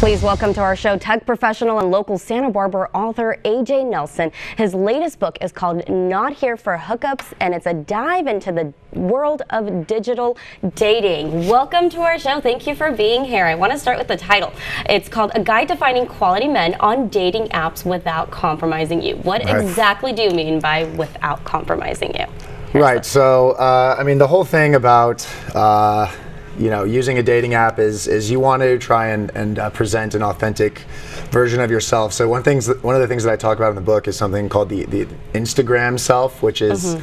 Please welcome to our show tech professional and local Santa Barbara author AJ Nelson. His latest book is called Not Here for Hookups, and it's a dive into the world of digital dating. Welcome to our show. Thank you for being here. I want to start with the title. It's called A Guide to Finding Quality Men on Dating Apps Without Compromising You. What exactly do you mean by without compromising you? Right. So, I mean, the whole thing about using a dating app is you want to try and present an authentic version of yourself. So one of the things that I talk about in the book is something called the Instagram self, which is,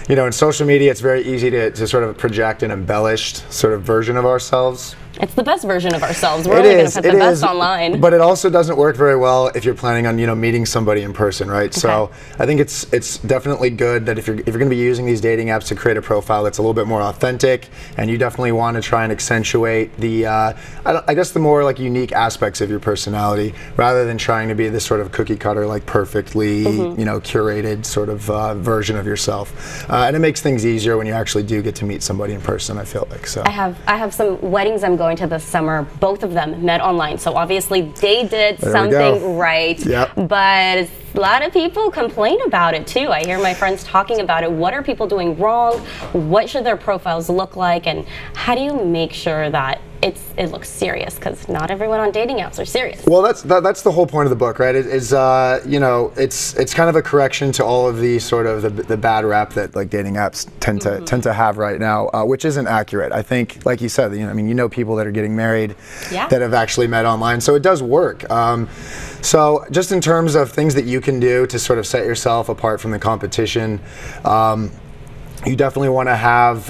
in social media, it's very easy to sort of project an embellished sort of version of ourselves. It's the best version of ourselves. We're only going to put the best online. But it also doesn't work very well if you're planning on meeting somebody in person, right? Okay. So I think it's definitely good that if you're going to be using these dating apps to create a profile that's a little bit more authentic, and you definitely want to try and accentuate the I guess the more like unique aspects of your personality, rather than trying to be this sort of cookie cutter, like perfectly curated sort of version of yourself. And it makes things easier when you actually do get to meet somebody in person, I feel like. So I have some weddings I'm going to this summer. Both of them met online, so obviously they did something right. Yep. But a lot of people complain about it too. I hear my friends talking about it. What are people doing wrong? What should their profiles look like? And how do you make sure that it looks serious? Because not everyone on dating apps are serious. Well, that's the whole point of the book, right? It's kind of a correction to all of the sort of the bad rap that like dating apps tend to have right now, which isn't accurate. I think, like you said, people that are getting married that have actually met online, so it does work. So just in terms of things that you can do to sort of set yourself apart from the competition, you definitely want to have,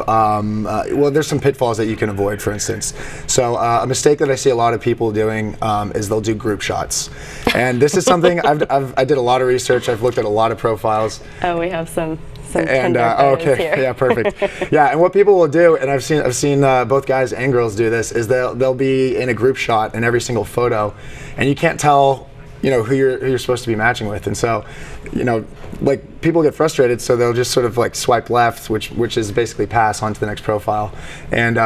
there's some pitfalls that you can avoid, for instance. So a mistake that I see a lot of people doing is they'll do group shots. And this is something I did a lot of research. I've looked at a lot of profiles. Oh, we have some and okay, here. Yeah, perfect. Yeah, and what people will do, and I've seen both guys and girls do this, is they'll be in a group shot in every single photo, and you can't tell who you're supposed to be matching with. And so like people get frustrated, so they'll just sort of like swipe left, which is basically pass on to the next profile, and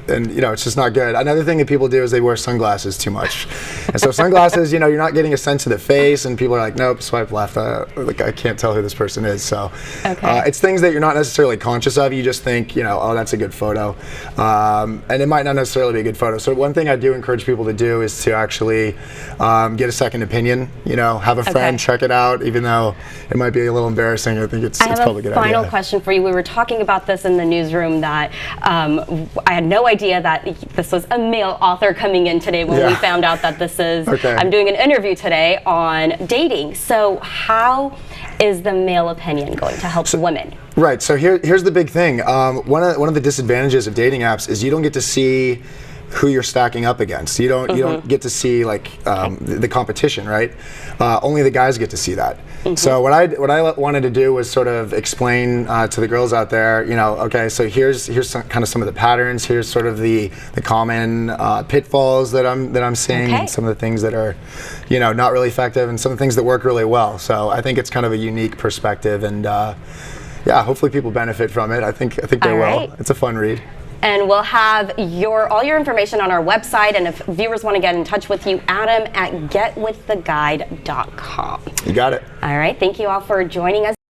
it's just not good. Another thing that people do is they wear sunglasses too much, and so sunglasses, you're not getting a sense of the face, and people are like, nope, swipe left. Like I can't tell who this person is. So it's things that you're not necessarily conscious of. You just think, oh, that's a good photo, and it might not necessarily be a good photo. So one thing I do encourage people to do is to actually get a second opinion. Have a friend check it out, even though it might be a little embarrassing. I think it's probably a good idea. I have a final question for you. We were talking about this in the newsroom that I had no idea that this was a male author coming in today when we found out that this is, I'm doing an interview today on dating. So how is the male opinion going to help women? Right, so here's the big thing. One of the disadvantages of dating apps is you don't get to see who you're stacking up against. You don't get to see like the competition, right? Only the guys get to see that. So what I wanted to do was sort of explain to the girls out there, okay, so here's some of the patterns. Here's sort of the common pitfalls that I'm seeing, and some of the things that are, not really effective, and some of the things that work really well. So I think it's kind of a unique perspective, and hopefully people benefit from it. I think they will. It's a fun read. And we'll have all your information on our website, and if viewers want to get in touch with you, Adam at getwiththeguide.com. You got it. All right, thank you all for joining us.